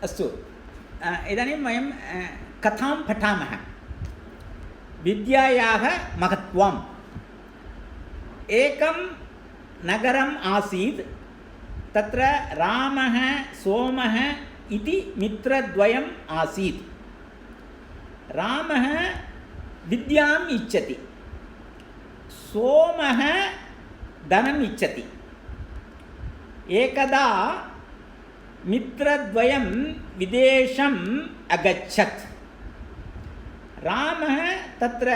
अस्तु, इदानीं वयं कथां पठामः। विद्यायाः महत्त्वम्। एकं नगरम् आसीत्, तत्र रामः सोमः इति मित्रद्वयम् आसीत्। रामः विद्याम् इच्छति, सोमः धनम् इच्छति। एकदा मित्रद्वयं विदेशम् अगच्छत्। रामः तत्र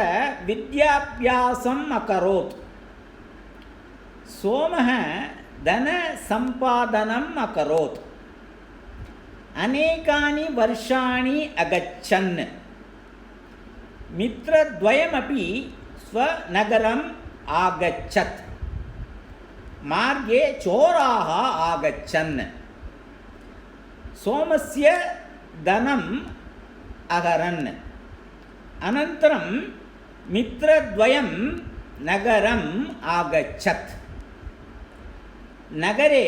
विद्याभ्यासम् अकरोत्, सोमः धनसम्पादनम् अकरोत्। अनेकानि वर्षाणि अगच्छन्। मित्रद्वयमपि स्वनगरम् आगच्छत्। मार्गे चोराः आगच्छन्, सोमस्य धनम् अहरन्। अनन्तरं मित्रद्वयं नगरम् आगच्छत्। नगरे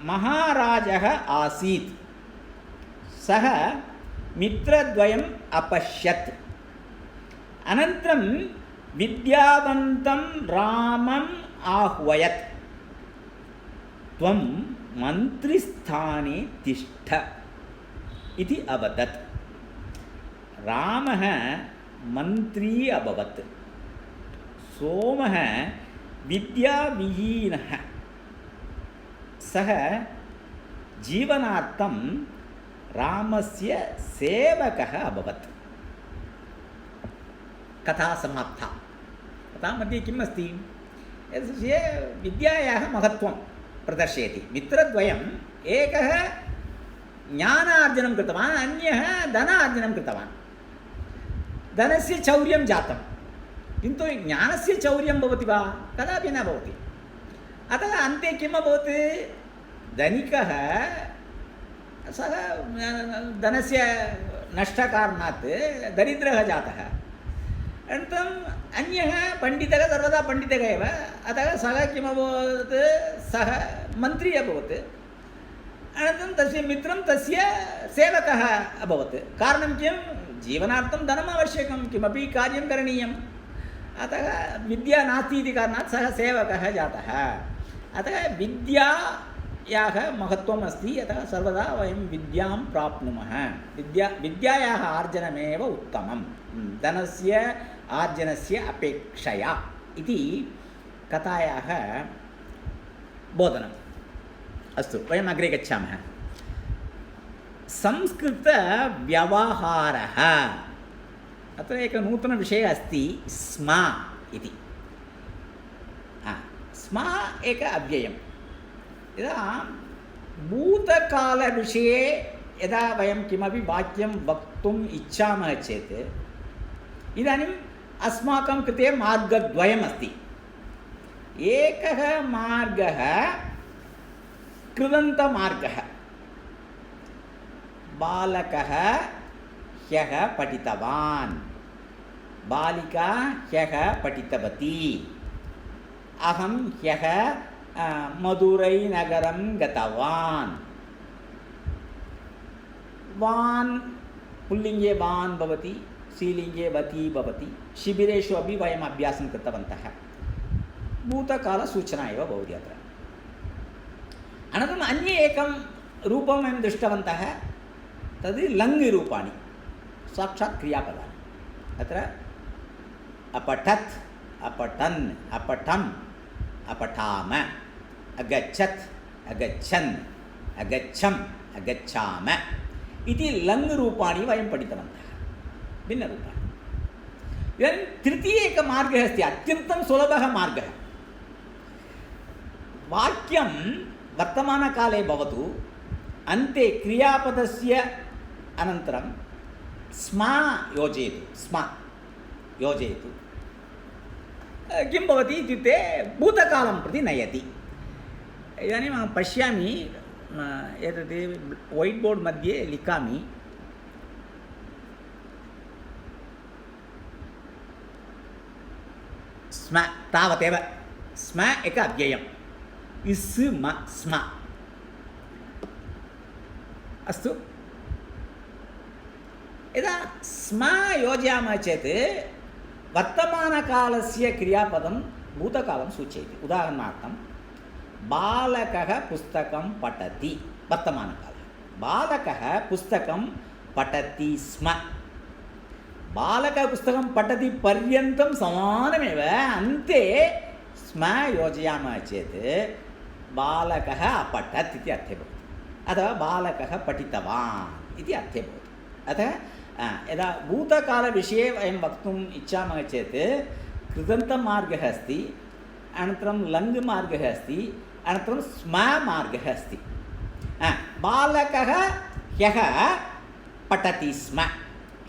महाराजः आसीत्। सः मित्रद्वयम् अपश्यत्। अनन्तरं विद्यावन्तं रामम् आह्वयत्। त्वं मन्त्रिस्थाने तिष्ठ इति अवदत्। रामः मन्त्री अभवत्। सोमः विद्याविहीनः। सः जीवनार्थं रामस्य सेवकः अभवत्। कथा समाप्ता। कथामध्ये किम् अस्ति? एतस्य विद्यायाः महत्त्वं प्रदर्शयति। मित्रद्वयम् एकः ज्ञानार्जनं कृतवान्, अन्यः धनार्जनं कृतवान्। धनस्य चौर्यं जातं, किन्तु ज्ञानस्य चौर्यं भवति वा? कदापि न भवति। अतः अन्ते किम् अभवत्? धनिकः सः धनस्य नष्टकारणात् दरिद्रः जातः। अनन्तरम् अन्यः पण्डितः, सर्वदा पण्डितः एव। अतः सः किम् अभवत्? सः मन्त्री अभवत्। अनन्तरं तस्य मित्रं तस्य सेवकः अभवत्। कारणं किं? जीवनार्थं धनम् आवश्यकं, किमपि कार्यं करणीयम्। अतः विद्या नास्ति इति कारणात् सः सेवकः जातः। अतः विद्यायाः महत्त्वम् अस्ति। अतः सर्वदा वयं विद्यां प्राप्नुमः। विद्यायाः आर्जनमेव उत्तमं, धनस्य आर्जनस्य अपेक्षया इति कथायाः बोधनम्। अस्तु, वयम् अग्रे गच्छामः। संस्कृतव्यवहारः। अत्र एकः नूतनविषयः अस्ति, स्म इति। स्म एकः अव्ययम्। यदा भूतकालविषये यदा वयं किमपि वाक्यं वक्तुम् इच्छामः चेत्, इदानीम् अस्माकं कृते मार्गद्वयमस्ति। एकः मार्गः कृदन्तमार्गः। बालकः ह्यः पठितवान्, बालिका ह्यः पठितवती। अहं ह्यः मदुरैनगरं गतवान्। वान् पुल्लिङ्गे वान् भवति, स्त्रीलिङ्गे वती भवति। शिबिरेषु अपि वयम् अभ्यासं कृतवन्तः। भूतकालसूचना एव भवति अत्र। अनन्तरम् अन्ये एकं रूपं वयं दृष्टवन्तः, तद् लङ् रूपाणि, साक्षात् क्रियापदानि। अत्र अपठत्, अपठन्, अपठम्, अपठाम, अगच्छत्, अगच्छन्, अगच्छम्, अगच्छाम इति लङ् रूपाणि वयं पठितवन्तः, भिन्नरूपाणि। इदानीं तृतीयः एकः मार्गः अस्ति, अत्यन्तं सुलभः मार्गः। वाक्यं वर्तमानकाले भवतु, अन्ते क्रियापदस्य अनन्तरं स्म योजयतु। स्म योजयतु। किं भवति इत्युक्ते भूतकालं प्रति नयति। इदानीम् अहं पश्यामि, एतत् वैट् बोर्ड् मध्ये लिखामि। स्म तावदेव। स्म एकः अव्ययम्। इस् म स्म। अस्तु, यदा स्म योजयामः चेत् वर्तमानकालस्य क्रियापदं भूतकालं सूचयति। उदाहरणार्थं बालकः पुस्तकं पठति, वर्तमानकालः। बालकः पुस्तकं पठति स्म। बालकः पुस्तकं पठति पर्यन्तं समानमेव, अन्ते स्म योजयामः चेत् बालकः अपठत् इति अर्थे भवति, अथवा बालकः पठितवान् इति अर्थे भवति। अतः यदा भूतकालविषये वयं वक्तुम् इच्छामः चेत् कृदन्तमार्गः अस्ति, अनन्तरं लङ् मार्गः अस्ति, अनन्तरं स्म मार्गः अस्ति। बालकः ह्यः पठति स्म,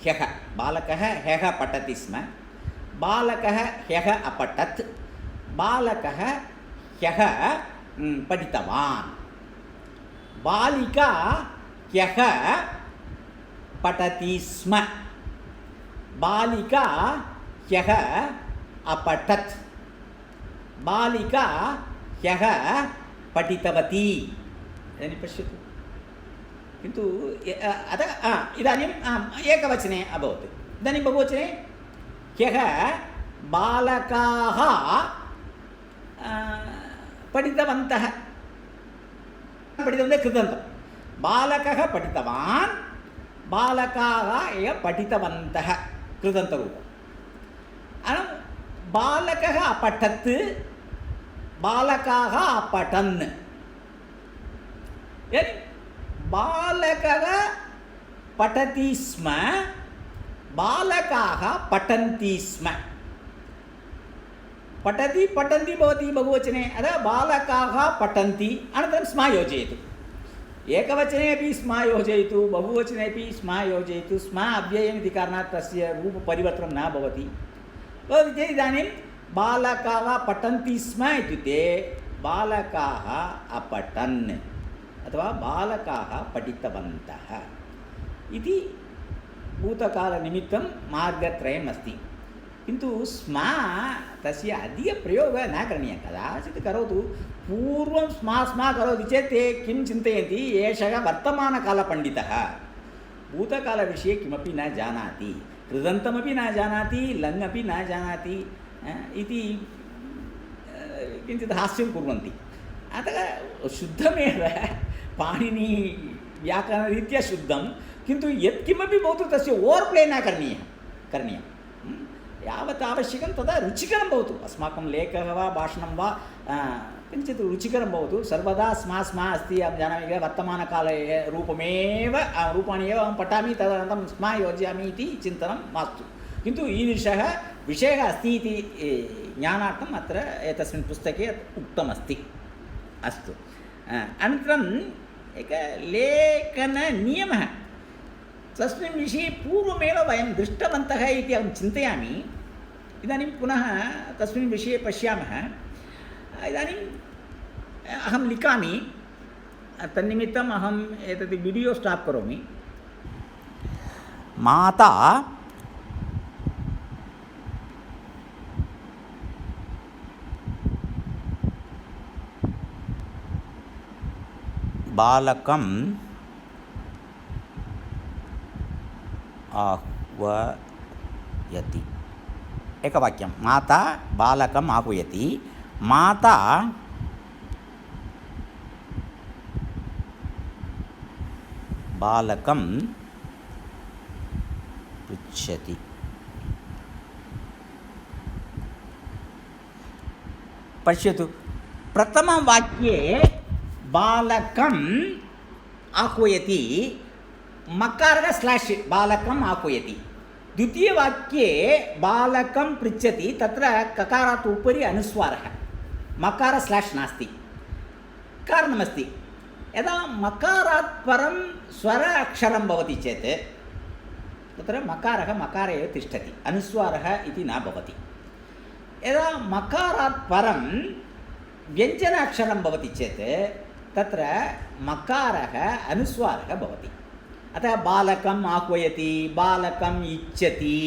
ह्यः बालकः ह्यः पठति स्म, बालकः ह्यः अपठत्, बालकः ह्यः पठितवान्, बालिका ह्यः पठति स्म, बालिका ह्यः अपठत्, बालिका ह्यः पठितवती। इदानीं पश्यतु, किन्तु अतः इदानीम् एकवचने अभवत्। इदानीं बहुवचने ह्यः बालकाः पठितवन्तः, कृदन्तं, बालकः पठितवान्, बालकाः एव पठितवन्तः, कृदन्तरूपम्। बालकः अपठत्, बालकाः अपठन्। बालकः पठति स्म, बालकाः पठन्ति स्म। पठति पठन्ति भवति बहुवचने, अतः बालकाः पठन्ति, अनन्तरं स्म योजयतु। एकवचने अपि स्म योजयतु, बहुवचने अपि स्म योजयतु। स्म अव्ययम् इति कारणात् तस्य रूपपरिवर्तनं न भवति। भवति चेत् इदानीं बालकाः पठन्ति स्म इत्युक्ते बालकाः अपठन् अथवा बालकाः पठितवन्तः इति भूतकालनिमित्तं मार्गत्रयम् अस्ति। किन्तु स्म तस्य अधिकप्रयोगः न करणीयः, कदाचित् करोतु। पूर्वं स्म स्म करोति चेत् ते किं चिन्तयन्ति, एषः वर्तमानकालपण्डितः, भूतकालविषये किमपि न जानाति, कृदन्तमपि न जानाति, लङ् अपि न जानाति इति किञ्चित् हास्यं कुर्वन्ति। अतः शुद्धमेव पाणिनी व्याकरणरीत्या शुद्धं, किन्तु यत्किमपि भवतु तस्य ओवर् प्ले न करणीयं। यावत् आवश्यकं तदा रुचिकरं भवतु। अस्माकं लेखः वा भाषणं वा किञ्चित् रुचिकरं भवतु। सर्वदा स्म स्म अस्ति, अहं जानामि किल, वर्तमानकाले रूपाणि एव अहं पठामि, तदनन्तरं स्म योजयामि इति चिन्तनं मास्तु। किन्तु ईदृशः विषयः अस्ति इति ज्ञानार्थम् अत्र एतस्मिन् पुस्तके उक्तमस्ति। अस्तु, अनन्तरम् एकः लेखननियमः, तस्मिन् विषये पूर्वमेव वयं दृष्टवन्तः इति अहं चिन्तयामि। इदानीं पुनः तस्मिन् विषये पश्यामः। इदानीम् अहं लिखामि, तन्निमित्तम् अहम् एतत् वीडियो स्टाप् करोमि। माता बालकं आह्वयति। एकवाक्यं, माता बालकम् आह्वयति, माता बालकं पृच्छति। पश्यतु, प्रथमवाक्ये बालकम् आह्वयति, मकारः स्लाश् बालकम् आह्वयति। द्वितीयवाक्ये बालकं पृच्छति, तत्र ककारात् उपरि अनुस्वारः, मकार स्लाश् नास्ति। कारणमस्ति, यदा मकारात् परं स्वर अक्षरं भवति चेत् तत्र मकारः मकारे एव तिष्ठति, अनुस्वारः इति न भवति। यदा मकारात् परं व्यञ्जन अक्षरं भवति चेत् तत्र मकारः अनुस्वारः भवति। अतः बालकम् आह्वयति, बालकम् इच्छति,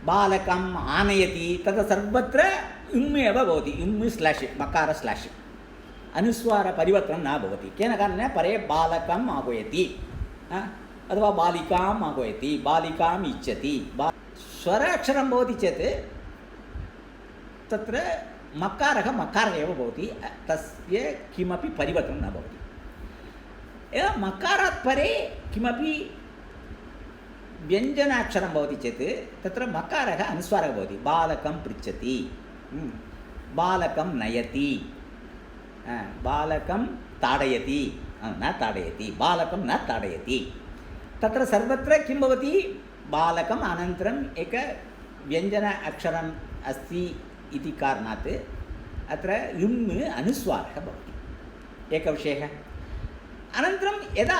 बालकम् आनयति, तत् सर्वत्र इम् एव भवति। इम् स्लाश् मकार स्लाश्, अनुस्वारपरिवर्तनं न भवति। केन कारणेन, परे बालकम् आह्वयति। अथवा बालिकाम् आह्वयति, बालिकाम् इच्छति। स्वर अक्षरं भवति चेत् तत्र मकारः मकारः एव भवति, तस्य किमपि परिवर्तनं न भवति। एवं मकारात् परे किमपि व्यञ्जनाक्षरं भवति चेत् तत्र मकारः अनुस्वारः भवति। बालकं पृच्छति, बालकं नयति, बालकं ताडयति, न ताडयति, बालकं न ताडयति। तत्र सर्वत्र किं भवति? बालकम् अनन्तरम् एक व्यञ्जन अक्षरम् अस्ति इति कारणात् अत्र इम् अनुस्वारः भवति, एकः विषयः। अनन्तरं यदा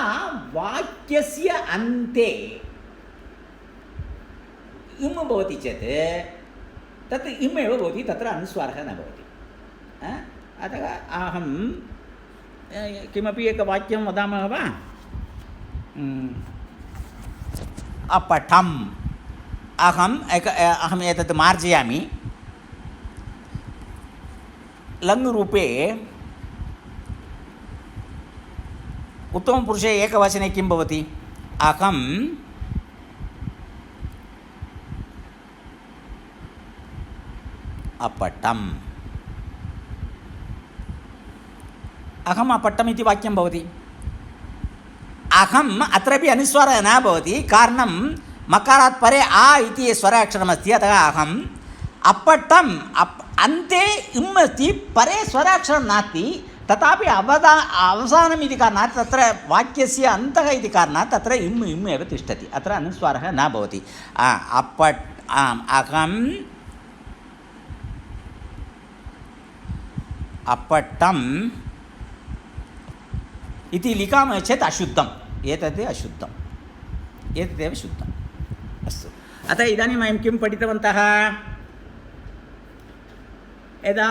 वाक्यस्य अन्ते इम् भवति चेत् तत् इम् एव भवति, तत्र अनुस्वारः न भवति। अतः अहं किमपि एकवाक्यं वदामः वा? अपठम्, अहम् एतत् मार्जयामि। लङ् रूपे उत्तमपुरुषे एकवचने किं भवति? अहम् अपठम्, अहम् अपठम् इति वाक्यं भवति। अहम् अत्रापि अनुस्वारः न भवति, कारणं मकारात् परे आ इति स्वराक्षरमस्ति, अतः अहम् अपठम्। अन्ते इम् अस्ति, परे स्वराक्षरं नास्ति, तथापि अवसानम् इति कारणात् तत्र वाक्यस्य अन्तः इति कारणात् तत्र इम् इम् एव तिष्ठति, अत्र अनुस्वारः न भवति। अहम् अपठम् इति लिखामः चेत् अशुद्धम्, एतत् अशुद्धम्, एतदेव शुद्धम्। अस्तु, अतः इदानीं वयं किं पठितवन्तः? यदा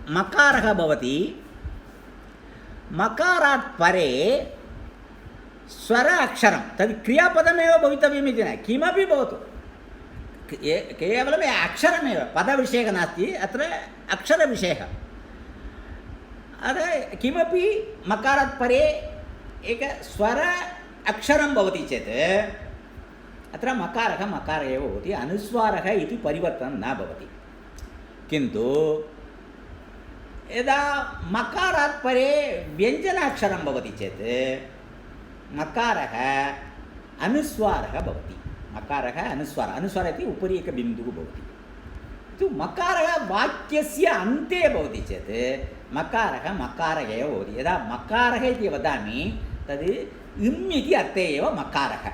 मकारः भवति, मकारात् परे स्वर अक्षरं, तद् क्रियापदमेव भवितव्यमिति न, किमपि भवतु, केवलम् अक्षरमेव, पदविषयः नास्ति, अत्र अक्षरविषयः। अतः किमपि मकारात् परे एक स्वर अक्षरं भवति चेत् अत्र मकारः मकारः एव भवति, अनुस्वारः इति परिवर्तनं न भवति। किन्तु यदा मकारात् परे व्यञ्जनाक्षरं भवति चेत् मकारः अनुस्वारः भवति। मकारः अनुस्वारः, अनुस्वारः इति उपरि एकः बिन्दुः भवति। मकारः वाक्यस्य अन्ते भवति चेत् मकारः मकारः एव भवति। यदा मकारः इति वदामि तद् इम् इति अर्थे एव मकारः।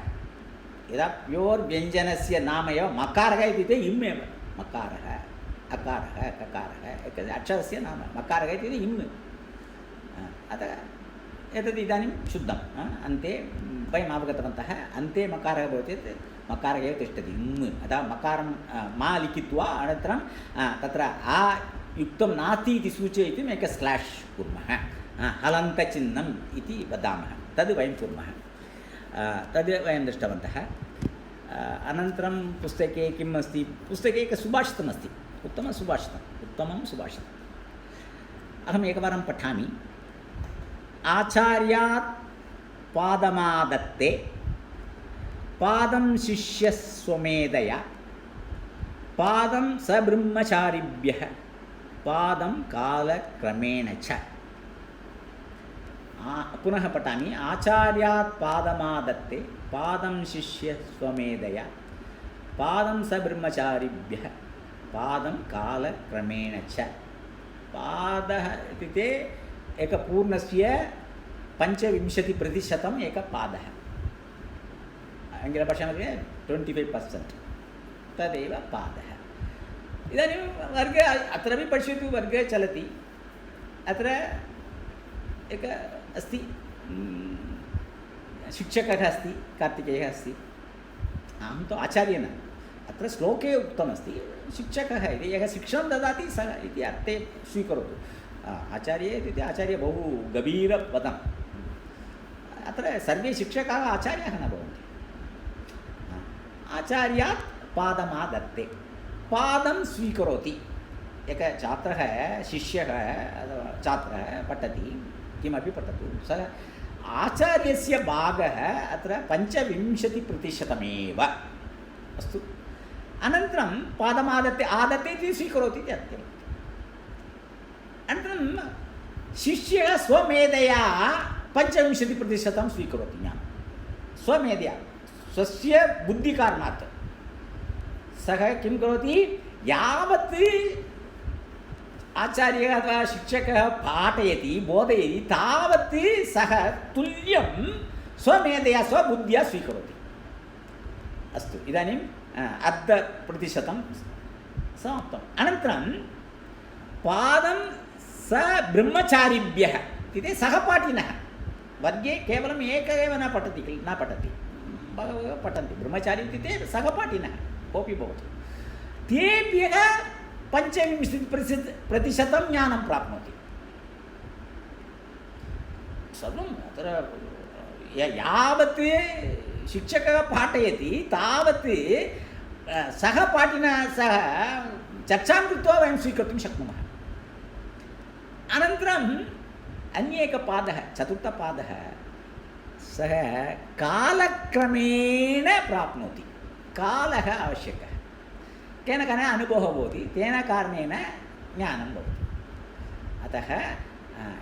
यदा प्योर् व्यञ्जनस्य नाम एव मकारः इत्युक्ते इम् एव, मकारः अकारः ककारः अक्षरस्य नाम मकारः इत्युक्ते इम्। अतः एतद् इदानीं शुद्धम्। अन्ते वयम् अवगतवन्तः, अन्ते मकारः भवति चेत् मकारः एव तिष्ठति, इम्। अतः मकारं मा लिखित्वा अनन्तरं तत्र आ युक्तं नास्ति इति सूचयितुम् एकं स्लाश् कुर्मः, हलन्तचिह्नम् इति वदामः, तद् वयं कुर्मः। तद् वयं दृष्टवन्तः। अनन्तरं पुस्तके किम् अस्ति? पुस्तके एकं सुभाषितमस्ति, उत्तमं सुभाषितम्। अहम् एकवारं पठामि। आचार्यात् पादमादत्ते, पादं शिष्यस्वमेधया, पादं सब्रह्मचारिभ्यः, पादं कालक्रमेण च। पुनः पठामि। आचार्यात् पादमादत्ते, पादं शिष्यस्वमेधया, पादं सब्रह्मचारिभ्यः, पादं कालक्रमेण च। पादः इत्युक्ते एकपूर्णस्य 25% एकः पादः, आङ्ग्लभाषामध्ये 25%, तदेव पादः। इदानीं वर्गे अत्रापि पश्यतु, वर्गे चलति। अत्र एकः अस्ति, शिक्षकः अस्ति, कार्तिकेयः अस्ति। अहं तु आचार्यः न, अत्र श्लोके उक्तमस्ति शिक्षकः इति, यः शिक्षणं ददाति सः इति अर्थे स्वीकरोतु। आचार्य इत्युक्ते आचार्य बहु गभीरपदम्। अत्र सर्वे शिक्षकाः आचार्याः न भवन्ति। आचार्यात् पादमादत्ते, पादं स्वीकरोति। एकः छात्रः, शिष्यः अथवा छात्रः पठति, किमपि पठतु, सः आचार्यस्य भागः अत्र 25% अस्तु। अनन्तरं आदते इति स्वीकरोति इति अर्थः। अनन्तरं शिष्यः स्वमेधया 25% स्वीकरोति ज्ञानं, स्वमेधया स्वस्य बुद्धिकारणात्। सः किं करोति, यावत् आचार्यः अथवा शिक्षकः पाठयति बोधयति तावत् सः तुल्यं स्वमेधया स्वबुद्ध्या स्वीकरोति। अस्तु, इदानीं 0.5% समाप्तम्। अनन्तरं पादं स ब्रह्मचारिभ्यः इत्युक्ते सहपाठिनः, वर्गे केवलम् एकः एव न पठति, बहवः पठन्ति। ब्रह्मचारी इत्युक्ते सहपाठिनः कोऽपि भवतु, तेभ्यः 25% ज्ञानं प्राप्नोति। सर्वम् अत्र यावत् शिक्षकः पाठयति तावत् सहपाठिनः सह चर्चां कृत्वा वयं स्वीकर्तुं शक्नुमः। अनन्तरम् अन्य एकः पादः, चतुर्थपादः, सः कालक्रमेण प्राप्नोति। कालः आवश्यकः, केन कारणेन अनुभवः भवति, तेन कारणेन ज्ञानं भवति। अतः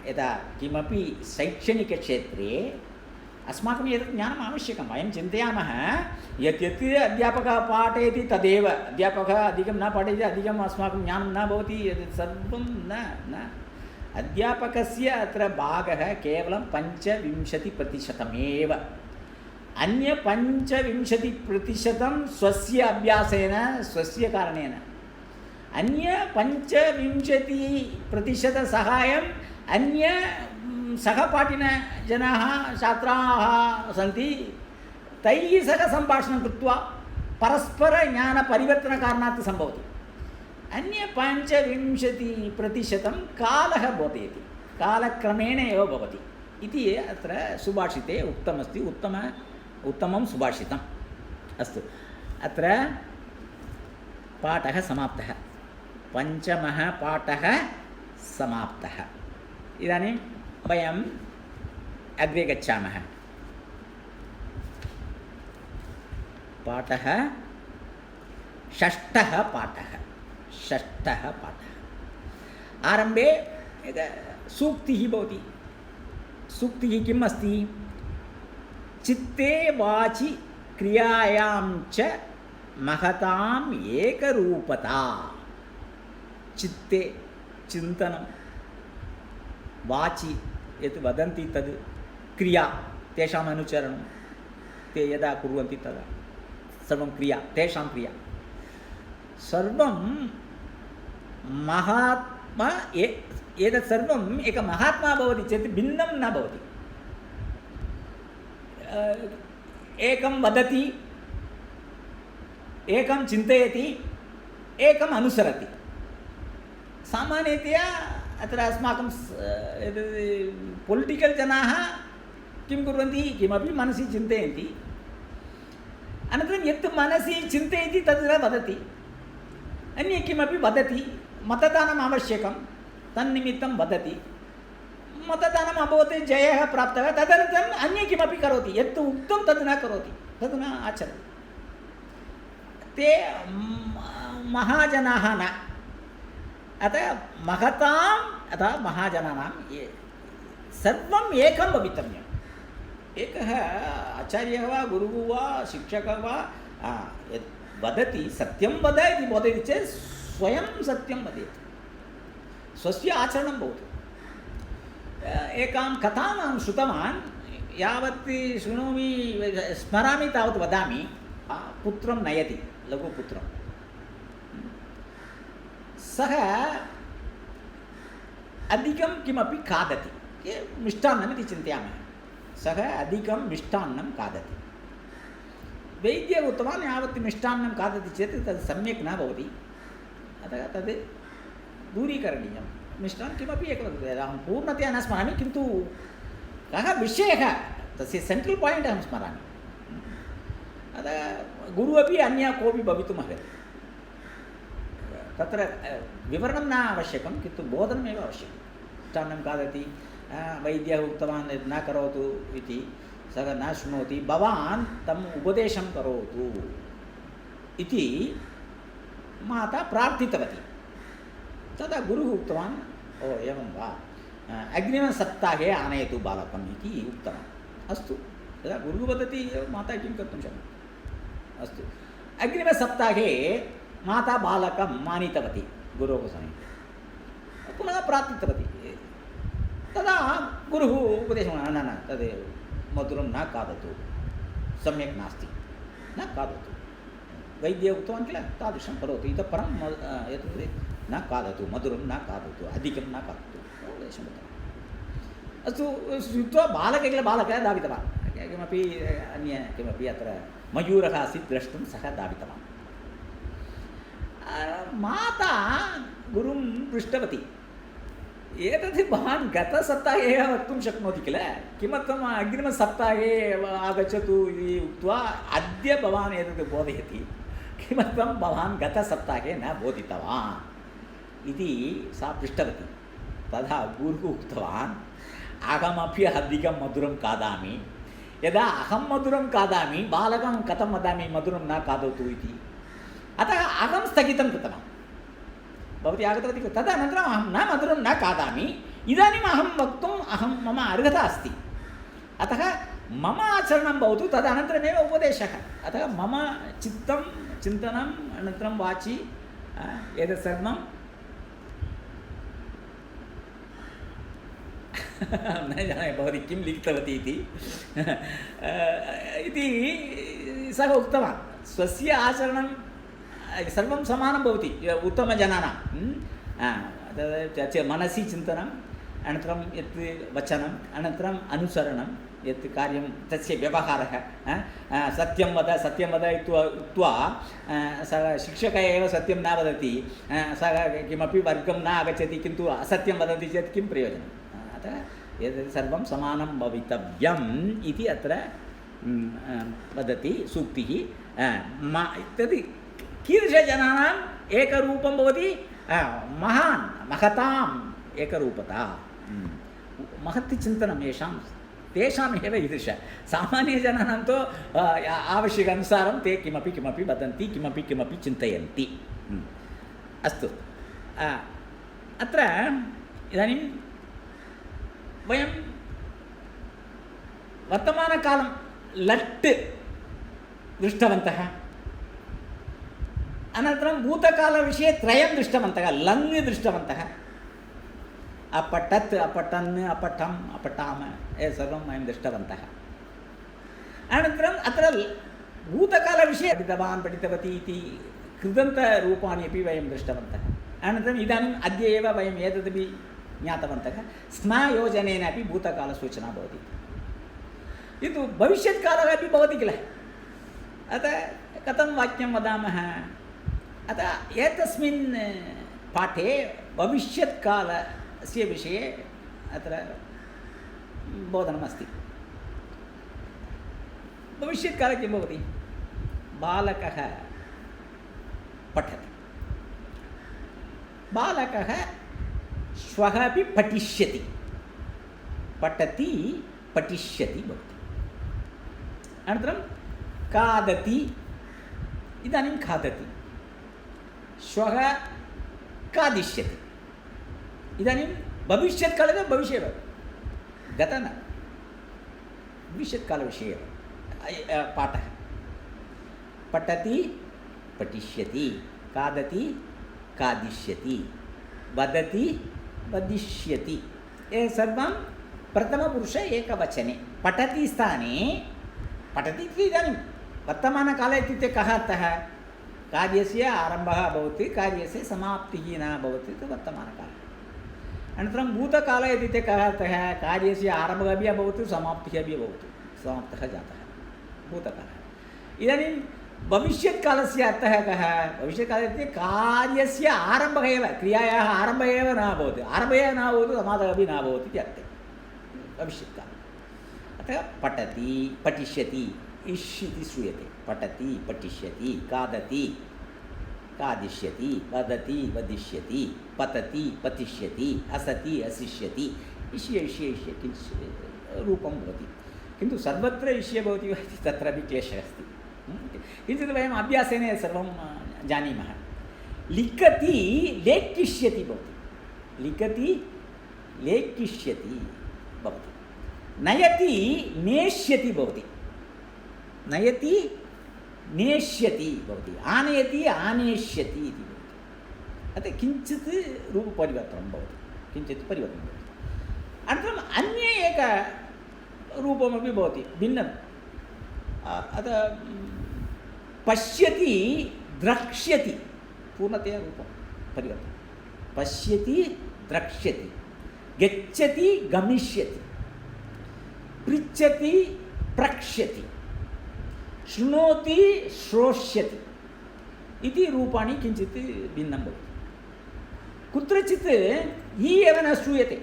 यदा किमपि शैक्षणिकक्षेत्रे अस्माकम् एतत् ज्ञानम् आवश्यकं। वयं चिन्तयामः यत् अध्यापकः पाठयति तदेव, अध्यापकः अधिकं न पाठयति अधिकम् अस्माकं ज्ञानं न भवति, एतत् सर्वं न। अध्यापकस्य अत्र भागः केवलं 25% अन्य 25% स्वस्य अभ्यासेन स्वस्य कारणेन, अन्य 25% सहायम् अन्य सहपाठिनः जनाः छात्राः सन्ति, तैः सह सम्भाषणं कृत्वा परस्परज्ञानपरिवर्तनकारणात् सम्भवति। अन्य 25% कालः बोधयति, कालक्रमेण एव भवति इति अत्र सुभाषिते उक्तमस्ति। उत्तमं सुभाषितम्। अस्तु, अत्र पाठः समाप्तः, पञ्चमः पाठः समाप्तः। इदानीं वयम् अग्रे गच्छामः। पाठः षष्ठः पाठः। आरम्भे सूक्तिः भवति। सूक्तिः किम् अस्ति? चित्ते वाचि क्रियायां च महताम् एकरूपता। चित्ते चिन्तनं, वाचि यत् वदन्ति तद्, क्रिया तेषाम् अनुचरणं, ते यदा कुर्वन्ति तदा सर्वं क्रिया, तेषां क्रिया सर्वं महात्मा। एतत् सर्वम् एकः महात्मा भवति चेत् भिन्नं न भवति। एकं वदति, एकं चिन्तयति, एकम् अनुसरति। सामान्यतया अत्र अस्माकं पोलिटिकल् जनाः किं कुर्वन्ति, किमपि मनसि चिन्तयन्ति, अनन्तरं यत् मनसि चिन्तयति तद् न वदति, अन्ये किमपि वदति, मतदानम् आवश्यकं तन्निमित्तं वदति, मतदानम् अभवत्, जयः प्राप्तः, तदनन्तरम् अन्ये किमपि करोति, यत् उक्तं तद् न करोति, तद् न आचरति। ते महाजनाः न। अतः महताम् अतः महाजनानां सर्वम् एकं भवितव्यम्। एकः आचार्यः वा गुरुः वा शिक्षकः वा यत् वदति सत्यं वद इति बोधयति चेत् स्वयं सत्यं वदेत्, स्वस्य आचरणं भवतु। एकां कथाम् अहं श्रुतवान्, यावत् शृणोमि स्मरामि तावत् वदामि। पुत्रं नयति, लघुपुत्रं, सः अधिकं किमपि खादति, मिष्टान्नम् इति चिन्तयामः, सः अधिकं मिष्टान्नं खादति। वैद्यः उक्तवान् यावत् मिष्टान्नं खादति चेत् तद् सम्यक् न भवति, अतः तद् दूरीकरणीयं। मिष्टान्नं किमपि एकं अहं पूर्णतया न स्मरामि, किन्तु कः विषयः तस्य सेण्ट्रल् पायिण्ट् अहं स्मरामि। अतः गुरुः अपि अन्यः कोऽपि भवितुमर्हति, तत्र विवरणं न आवश्यकं, किन्तु बोधनमेव आवश्यकं। मिष्टान्नं खादति, वैद्यः उक्तवान् यत् न करोतु इति, सः न शृणोति, भवान् तम् उपदेशं करोतु इति माता प्रार्थितवती। तदा गुरुः उक्तवान्, ओ एवं वा, अग्रिमसप्ताहे आनयतु बालकम् इति उक्तवान्। अस्तु, यदा गुरुः वदति माता किं कर्तुं शक्नोति। अस्तु, अग्रिमसप्ताहे माता बालकम् आनीतवती गुरोः समीपे, पुनः प्रार्थितवती। तदा गुरुः उपदेशं, न न तदेव मधुरं न खादतु, सम्यक् नास्ति, न खादतु। वैद्यः उक्तवान् किल, तादृशं करोतु, इतः परं एतद् न खादतु, मधुरं न खादतु, अधिकं न खादतु, उपदेशं कृतवान्। अस्तु, श्रुत्वा बालकः किल, बालकः धावितवान्, किमपि अन्य किमपि अत्र मयूरः आसीत् द्रष्टुं, सः धावितवान्। माता गुरुं पृष्टवती, एतत् भवान् गतसप्ताहे एव वक्तुं शक्नोति किल, किमर्थम् अग्रिमसप्ताहे आगच्छतु इति उक्त्वा अद्य भवान् एतत् बोधयति, किमर्थं भवान् गतसप्ताहे न बोधितवान् इति सा पृष्टवती। तदा गुरुः उक्तवान्, अहमपि अधिकं मधुरं खादामि, यदा अहं मधुरं खादामि बालकं कथं वदामि मधुरं न खादतु इति, अतः अहं स्थगितं कृतवान्। भवती आगतवती खलु, तदनन्तरम् अहं न मधुरं न खादामि, इदानीम् अहं वक्तुम् मम अर्हता अस्ति, अतः मम आचरणं भवतु, तदनन्तरमेव उपदेशः। अतः मम चित्तं चिन्तनम् अनन्तरं वाचि एतत् सर्वं न जानामि भवती किं लिखितवती इति सः उक्तवान्। स्वस्य आचरणं सर्वं समानं भवति उत्तमजनानां, मनसि चिन्तनम्, अनन्तरं यत् वचनम्, अनन्तरम् अनुसरणं, यत् कार्यं तस्य व्यवहारः, सत्यं वद उक्त्वा सः शिक्षकः एव सत्यं न वदति, सः किमपि वर्गं न आगच्छति, किन्तु असत्यं वदति चेत् किं प्रयोजनम्। अतः एतत् सर्वं समानं भवितव्यम् इति अत्र वदति सूक्तिः। तद् कीदृशजनानाम् एकरूपं भवति, महताम् एकरूपता, महत् चिन्तनं तेषाम् एव ईदृश। सामान्यजनानां तु आवश्यकानुसारं ते किमपि किमपि वदन्ति, किमपि किमपि चिन्तयन्ति। अस्तु, अत्र इदानीं वयं वर्तमानकालं लट् दृष्टवन्तः, अनन्तरं भूतकालविषये त्रयं दृष्टवन्तः, लङ् दृष्टवन्तः, अपठत्, अपठन्, अपठम्, अपठाम, एतत् सर्वं वयं दृष्टवन्तः। अनन्तरम् अत्र भूतकालविषये पठितवती इति कृदन्तरूपाणि अपि वयं दृष्टवन्तः। अनन्तरम् इदानीम् अद्य एव वयम् एतदपि ज्ञातवन्तः, स्मयोजनेन अपि भूतकालसूचना भवति, किन्तु भविष्यत्कालः अपि भवति किल। अतः कथं वाक्यं वदामः, अतः एतस्मिन् पाठे भविष्यत्कालस्य विषये अत्र बोधनमस्ति। भविष्यत्काले किं भवति, बालकः पठति, बालकः श्वः अपि पठिष्यति, पठति पठिष्यति भवति। अनन्तरं खादति, इदानीं खादति, श्वः खादिष्यति। इदानीं भविष्यत्काले न भविष्ये एव, गत न, भविष्यत्कालविषये एव पाठः। पठति पठिष्यति, खादति खादिष्यति, वदति वदिष्यति, ये सर्वं प्रथमपुरुष एकवचने। पठति स्थाने, पठति इति इदानीं वर्तमानकाले इत्युक्ते कः अर्थः, कार्यस्य आरम्भः भवति, कार्यस्य समाप्तिः न भवति, तत् वर्तमानकाले। अनन्तरं भूतकाले इत्युक्ते कः अर्थः, कार्यस्य आरम्भः अपि अभवत्, समाप्तिः अपि अभवत्, समाप्तः जातः भूतकालः। इदानीं भविष्यत्कालस्य अर्थः कः, भविष्यत्काले इत्युक्ते कार्यस्य आरम्भः एव, क्रियायाः आरम्भः एव न भवति, आरम्भः एव न भवति, समाप्तः अपि न भवति इति अर्थः भविष्यत्काले। अतः पठति पठिष्यति, इष् इति श्रूयते, पठति पठिष्यति, खादति खादिष्यति, वदति वदिष्यति, पतति पतिष्यति, असति असिष्यति, इष्ये इष्ये इष्ये किञ्चित् रूपं भवति, किन्तु सर्वत्र इष्ये भवति वा इति तत्रापि क्लेशः अस्ति। किञ्चित् वयम् अभ्यासेन सर्वं जानीमः। लिखति लेखिष्यति भवति, लिखति लेखिष्यति भवति, नयति नेष्यति भवति, नयति नेष्यति भवति, आनयति आनेष्यति इति भवति। अतः किञ्चित् रूपपरिवर्तनं भवति, किञ्चित् परिवर्तनं भवति। अनन्तरम् अन्ये एक रूपमपि भवति भिन्नम्। अतः पश्यति द्रक्ष्यति, पूर्णतया रूपं परिवर्तनं। पश्यति द्रक्ष्यति, गच्छति गमिष्यति, पृच्छति प्रक्ष्यति, शृणोति श्रोष्यति इति रूपाणि किञ्चित् भिन्नं भवति। कुत्रचित् इ एव न श्रूयते,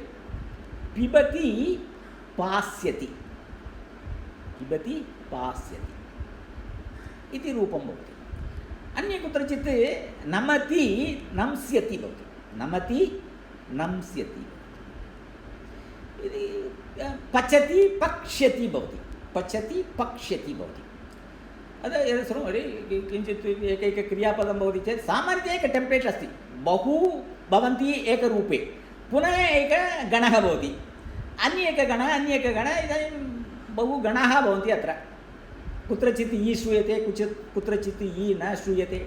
पिबति पास्यति, पिबति पास्यति इति रूपं भवति। अन्ये कुत्रचित् नमति नंस्यति भवति, नमति नंस्यति, पचति पक्ष्यति भवति, पचति पक्ष्यति भवति। अतः एतत् सर्वं किञ्चित् एकैक क्रियापदं भवति चेत् सामान्यतया एकं टेम्प्लेट् अस्ति, बहु भवन्ति एकरूपे, पुनः एकः गणः भवति, अन्येकः गणः अन्येकः गणः, इदानीं बहु गणाः भवन्ति अत्र। कुत्रचित् इ श्रूयते, कुत्रचित् इ न श्रूयते,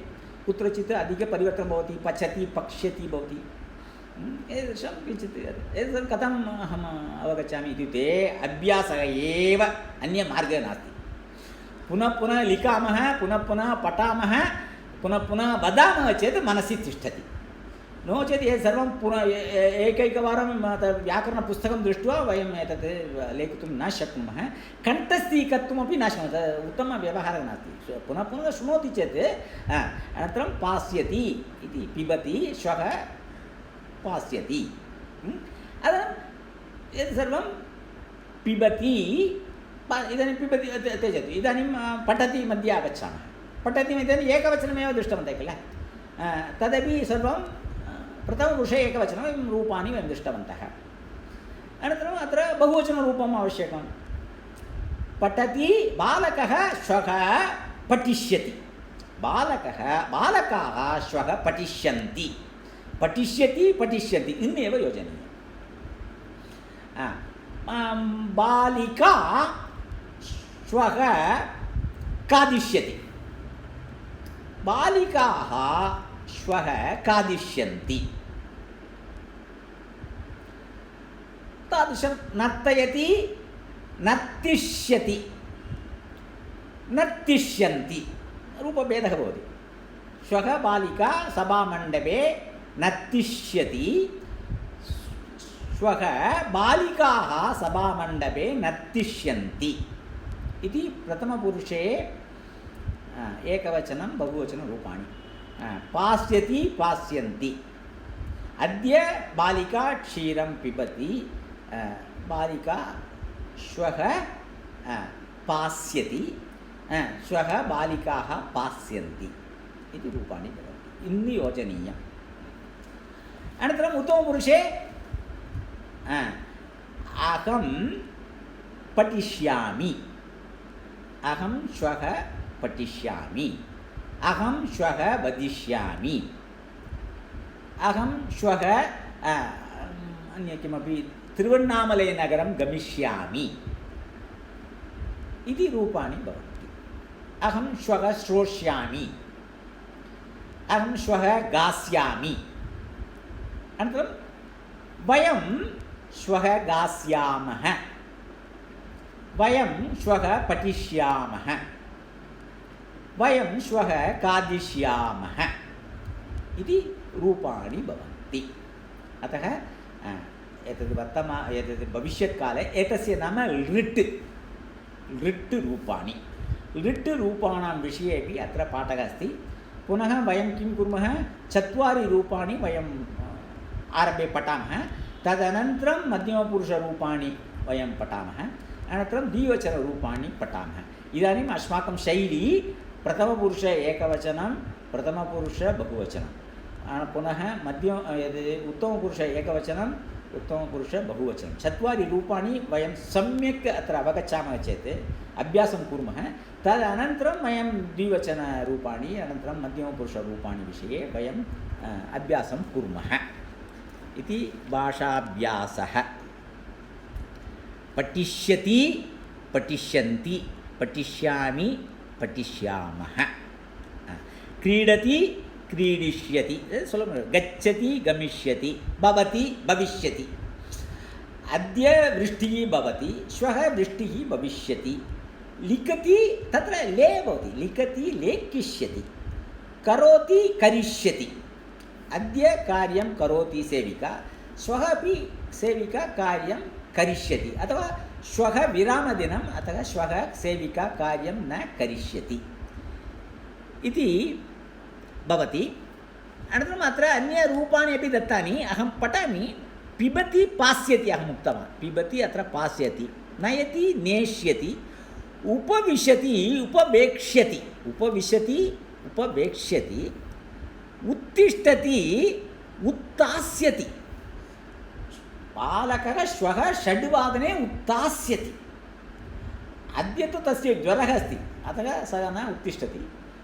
कुत्रचित् अधिकपरिवर्तनं भवति, पचति पक्ष्यति भवति। एतादृशं किञ्चित् एतत् कथम् अहम् अवगच्छामि इत्युक्ते अभ्यासः एव, अन्यमार्गः नास्ति। पुनः पुनः लिखामः, पुनः पुनः पठामः, पुनः पुनः वदामः चेत् मनसि तिष्ठति। नो चेत् एतत् सर्वं पुनः एकैकवारं व्याकरणपुस्तकं दृष्ट्वा वयम् एतत् लेखितुं न शक्नुमः, कण्ठस्थीकर्तुमपि न शक्नुमः, उत्तमव्यवहारः नास्ति। पुनः पुनः शृणोति चेत् अनन्तरं पास्यति इति, पिबति श्वः पास्यति। एतत् सर्वं पिबति, इदानीं पिबति त्यजतु, इदानीं पठति मध्ये आगच्छामः, पठति इदानीम् एकवचनमेव दृष्टवन्तः किल, तदपि सर्वं प्रथमपुरुषे एकवचनं वयं रूपाणि वयं दृष्टवन्तः। अनन्तरम् अत्र बहुवचनरूपम् आवश्यकं। पठति बालकः श्वः पठिष्यति, बालकः बालकाः श्वः पठिष्यन्ति, पठिष्यति पठिष्यन्ति इन्नेव योजनीयम्। बालिका श्वः खादिष्यति, बालिकाः श्वः खादिष्यन्ति। तादृशं नर्तयति नर्तिष्यति, नर्तिष्यन्ति, रूपभेदः भवति। श्वः बालिका सभामण्डपे नर्तिष्यति, श्वः बालिकाः सभामण्डपे नर्तिष्यन्ति इति प्रथमपुरुषे एकवचनं बहुवचनरूपाणि। पास्यति पास्यन्ति, अद्य बालिका क्षीरं पिबति, बालिका श्वः पास्यति, श्वः बालिकाः पास्यन्ति इति रूपाणि भवन्ति, इति योजनीयम्। अनन्तरम् उत्तमपुरुषे अहं पठिष्यामि, अहं श्वः पठिष्यामि, अहं श्वः वदिष्यामि, अहं श्वः अन्य किमपि तिरुवण्णामलैनगरं गमिष्यामि इति रूपाणि भवन्ति। अहं श्वः श्रोष्यामि, अहं श्वः गास्यामि, अनन्तरं वयं श्वः गास्यामः, वयं श्वः पठिष्यामः, वयं श्वः खादिष्यामः इति रूपाणि भवन्ति। अतः एतद् एतद् भविष्यत्काले एतस्य नाम लृट्, लृट् रूपाणि, लृट् रूपाणां विषये अपि अत्र पाठः अस्ति। पुनः वयं किं कुर्मः, 4 रूपाणि वयं आरम्भे पठामः, तदनन्तरं मध्यमपुरुषरूपाणि वयं पठामः, अनन्तरं द्विवचनरूपाणि पठामः। इदानीम् अस्माकं शैली प्रथमपुरुष एकवचनं, प्रथमपुरुष बहुवचनं, पुनः उत्तमपुरुष एकवचनं, उत्तमपुरुष बहुवचनं चत्वारि रूपाणि वयं सम्यक् अत्र अवगच्छामः चेत् अभ्यासं कुर्मः तदनन्तरं वयं द्विवचनरूपाणि अनन्तरं मध्यमपुरुषरूपाणि विषये वयं अभ्यासं कुर्मः इति भाषाभ्यासः पठिष्यति पठिष्यन्ति पठिष्यामि पठिष्यामः क्रीडति क्रीडिष्यति गच्छति गमिष्यति भवति भविष्यति अद्य वृष्टिः भवति श्वः वृष्टिः भविष्यति लिखति तत्र ले भवति लिखति लेखिष्यति करोति करिष्यति अद्य कार्यं करोति सेविका श्वः अपि सेविका कार्यं करिष्यति अथवा श्वः विरामदिनम् अतः श्वः सेविका कार्यं न करिष्यति इति भवति अनन्तरम् अत्र अन्यरूपाणि अपि दत्तानि अहं पठामि पिबति पास्यति अहम् उक्तवान् पिबति अत्र पास्यति नयति नेष्यति उपविशति उपवेक्ष्यति उपविशति उपवेक्ष्यति उत्तिष्ठति उत्थास्यति बालकः श्वः 6 वादने उत्थास्यति अद्य तु तस्य ज्वरः अस्ति अतः सः न उत्तिष्ठति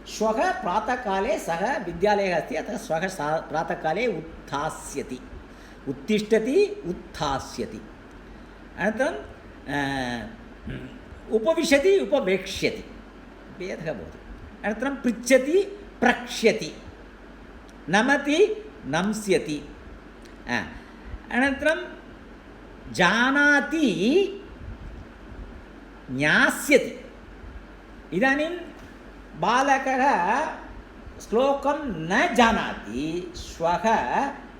श्वः प्रातःकाले सः विद्यालयः अस्ति अतः श्वः प्रातःकाले उत्थास्यति उत्तिष्ठति उत्थास्यति अनन्तरं उपविशति उपवेक्ष्यति भेदः भवति अनन्तरं पृच्छति प्रक्ष्यति नमति नंस्यति अनन्तरं जानाति ज्ञास्यति इदानीं बालकः श्लोकं न जानाति श्वः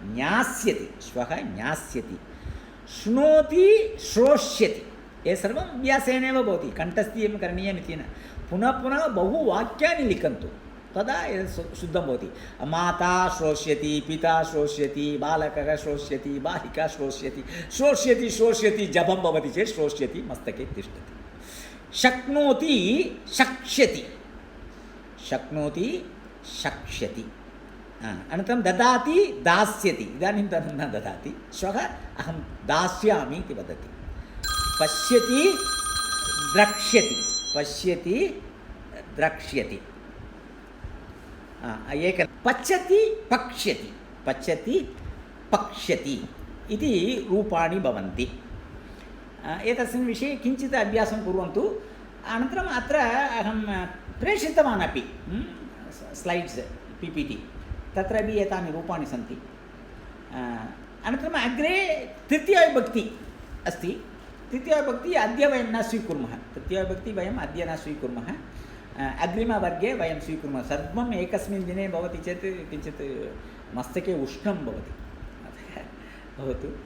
ज्ञास्यति श्वः ज्ञास्यति शृणोति श्रोष्यति ये सर्वं अभ्यासेनैव भवति कण्ठस्थीयं करणीयमिति न पुनः पुनः बहु वाक्यानि लिखन्तु तदा शुद्धं भवति माता श्रोष्यति पिता श्रोष्यति बालकः श्रोष्यति बालिका श्रोष्यति श्रोष्यति श्रोष्यति जपं भवति चेत् श्रोष्यति मस्तके तिष्ठति शक्नोति शक्ष्यति शक्नोति शक्ष्यति अनन्तरं ददाति दास्यति इदानीं तद् न ददाति श्वः अहं दास्यामि इति वदति पश्यति द्रक्ष्यति पश्यति द्रक्ष्यति एक पच्यति पक्ष्यति पच्यति पक्ष्यति इति रूपाणि भवन्ति एतस्मिन् विषये किञ्चित् अभ्यासं कुर्वन्तु अनन्तरम् अत्र अहं प्रेषितवान् अपि स्लैड्स् PPT तत्रापि एतानि रूपाणि सन्ति अनन्तरम् अग्रे तृतीयाविभक्ति अस्ति तृतीयाविभक्ति अद्य वयं न स्वीकुर्मः तृतीयाविभक्ति वयम् अद्य न स्वीकुर्मः अग्रिमवर्गे वयं स्वीकुर्मः सर्वम् एकस्मिन् दिने भवति चेत् किञ्चित् मस्तके उष्णं भवति भवतु